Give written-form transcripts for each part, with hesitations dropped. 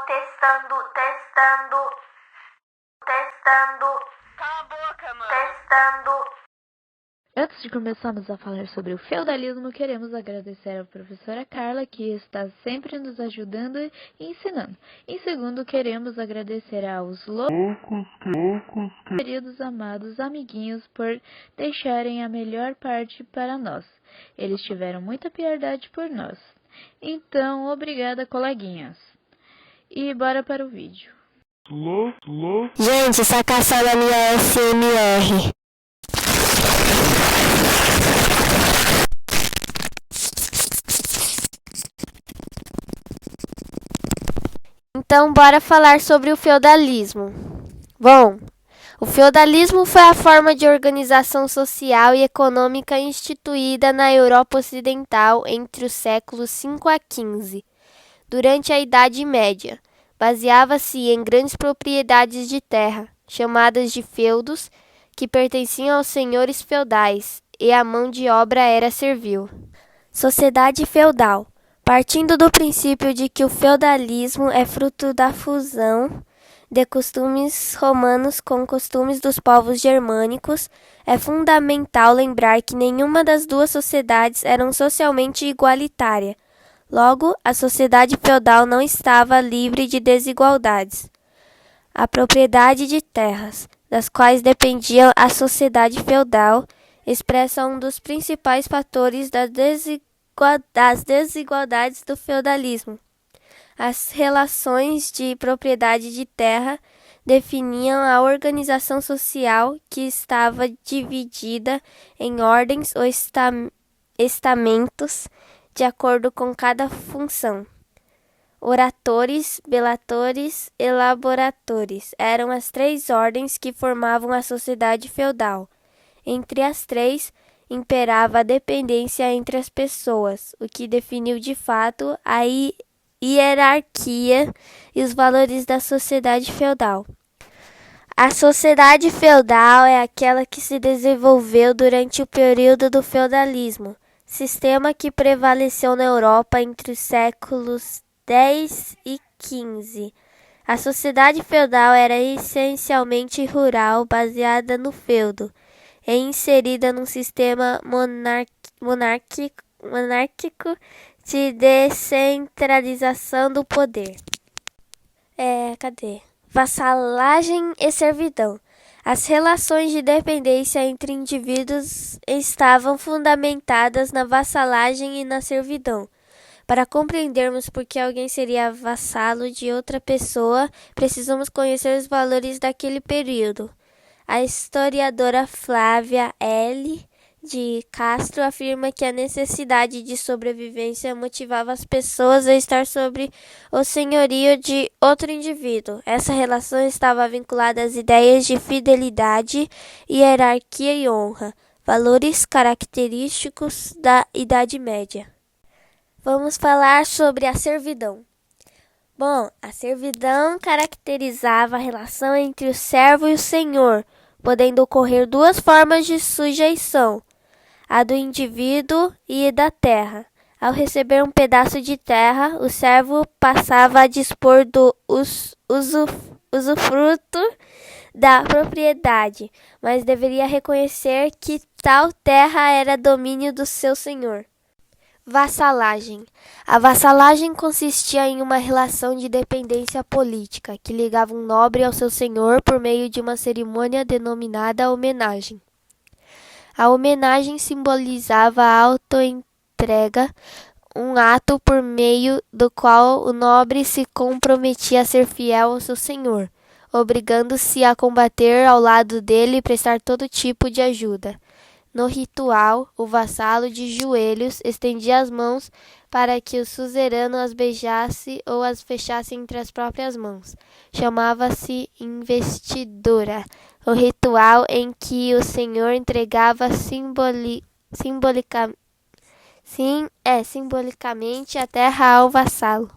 testando, testando, testando. Cala a boca, mano. Testando. Antes de começarmos a falar sobre o feudalismo, queremos agradecer à professora Carla, que está sempre nos ajudando e ensinando. Em segundo, queremos agradecer aos queridos amados amiguinhos por deixarem a melhor parte para nós. Eles tiveram muita piedade por nós. Então, obrigada, coleguinhas. E bora para o vídeo. Gente, sacação da minha SMR. Então, bora falar sobre o feudalismo. Bom, o feudalismo foi a forma de organização social e econômica instituída na Europa Ocidental entre os séculos 5 a 15, durante a Idade Média. Baseava-se em grandes propriedades de terra, chamadas de feudos, que pertenciam aos senhores feudais, e a mão de obra era servil. Sociedade feudal. Partindo do princípio de que o feudalismo é fruto da fusão de costumes romanos com costumes dos povos germânicos, é fundamental lembrar que nenhuma das duas sociedades era socialmente igualitária. Logo, a sociedade feudal não estava livre de desigualdades. A propriedade de terras, das quais dependia a sociedade feudal, expressa um dos principais fatores das desigualdades do feudalismo. As relações de propriedade de terra definiam a organização social, que estava dividida em ordens ou estamentos de acordo com cada função. Oratores, belatores e laboratores eram as três ordens que formavam a sociedade feudal. Entre as três, imperava a dependência entre as pessoas, o que definiu de fato a hierarquia e os valores da sociedade feudal. A sociedade feudal é aquela que se desenvolveu durante o período do feudalismo, sistema que prevaleceu na Europa entre os séculos 10 e 15. A sociedade feudal era essencialmente rural, baseada no feudo, e inserida num sistema monárquico de descentralização do poder. Vassalagem e servidão. As relações de dependência entre indivíduos estavam fundamentadas na vassalagem e na servidão. Para compreendermos por que alguém seria vassalo de outra pessoa, precisamos conhecer os valores daquele período. A historiadora Flávia L. de Castro afirma que a necessidade de sobrevivência motivava as pessoas a estar sob o senhorio de outro indivíduo. Essa relação estava vinculada às ideias de fidelidade, hierarquia e honra, valores característicos da Idade Média. Vamos falar sobre a servidão. Bom, a servidão caracterizava a relação entre o servo e o senhor, podendo ocorrer duas formas de sujeição: a do indivíduo e da terra. Ao receber um pedaço de terra, o servo passava a dispor do usufruto da propriedade, mas deveria reconhecer que tal terra era domínio do seu senhor. Vassalagem. A vassalagem consistia em uma relação de dependência política que ligava um nobre ao seu senhor por meio de uma cerimônia denominada homenagem. A homenagem simbolizava a autoentrega, um ato por meio do qual o nobre se comprometia a ser fiel ao seu senhor, obrigando-se a combater ao lado dele e prestar todo tipo de ajuda. No ritual, o vassalo de joelhos estendia as mãos para que o suzerano as beijasse ou as fechasse entre as próprias mãos. Chamava-se investidura, o ritual em que o senhor entregava simbolicamente a terra ao vassalo.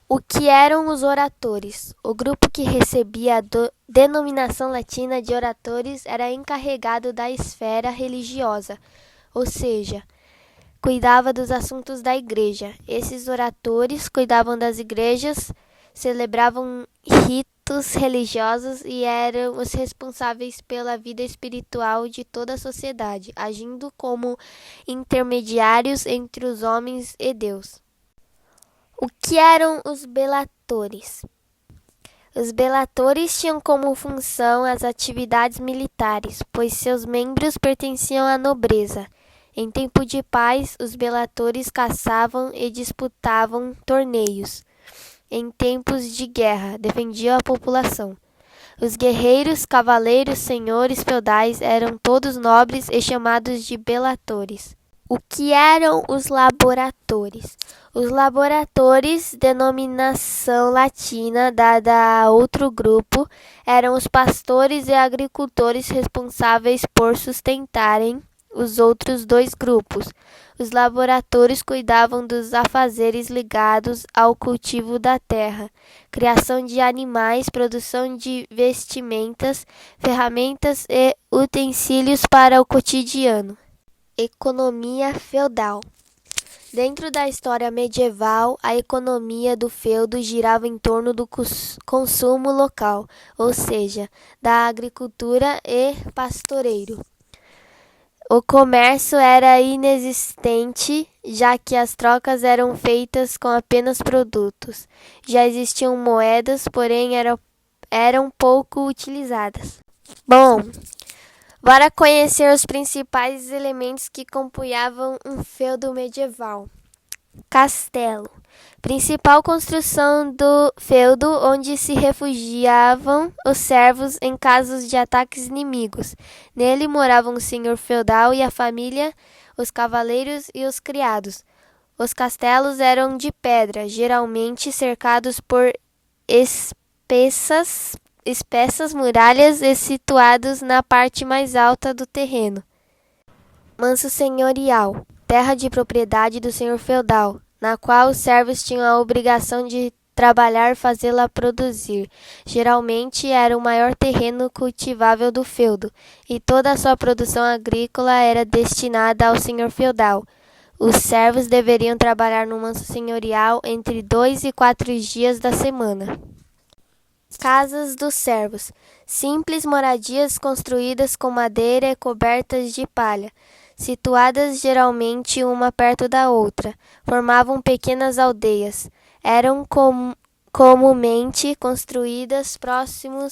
O que eram os oratores? O grupo que recebia a denominação latina de oratores era encarregado da esfera religiosa, ou seja, cuidava dos assuntos da igreja. Esses oratores cuidavam das igrejas celebravam ritos religiosos e eram os responsáveis pela vida espiritual de toda a sociedade, agindo como intermediários entre os homens e Deus. O que eram os belatores? Os belatores tinham como função as atividades militares, pois seus membros pertenciam à nobreza. Em tempo de paz, os belatores caçavam e disputavam torneios. Em tempos de guerra, defendiam a população. Os guerreiros, cavaleiros, senhores feudais eram todos nobres e chamados de belatores. O que eram os laboratores? Os laboratores, denominação latina dada a outro grupo, eram os pastores e agricultores responsáveis por sustentarem os outros dois grupos. Os laboratores cuidavam dos afazeres ligados ao cultivo da terra, criação de animais, produção de vestimentas, ferramentas e utensílios para o cotidiano. Economia feudal. Dentro da história medieval, a economia do feudo girava em torno do consumo local, ou seja, da agricultura e pastoreio. O comércio era inexistente, já que as trocas eram feitas com apenas produtos. Já existiam moedas, porém eram pouco utilizadas. Bom, bora conhecer os principais elementos que compunham um feudo medieval. Castelo. Principal construção do feudo, onde se refugiavam os servos em casos de ataques inimigos. Nele moravam o senhor feudal e a família, os cavaleiros e os criados. Os castelos eram de pedra, geralmente cercados por espessas muralhas e situados na parte mais alta do terreno. Manso senhorial. Terra de propriedade do senhor feudal, na qual os servos tinham a obrigação de trabalhar e fazê-la produzir. Geralmente era o maior terreno cultivável do feudo, e toda a sua produção agrícola era destinada ao senhor feudal. Os servos deveriam trabalhar no manso senhorial entre 2 e 4 dias da semana. Casas dos servos. Simples moradias construídas com madeira e cobertas de palha, situadas geralmente uma perto da outra, formavam pequenas aldeias. Eram comumente construídas próximo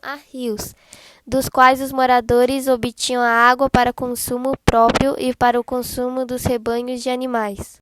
a rios, dos quais os moradores obtinham a água para consumo próprio e para o consumo dos rebanhos de animais.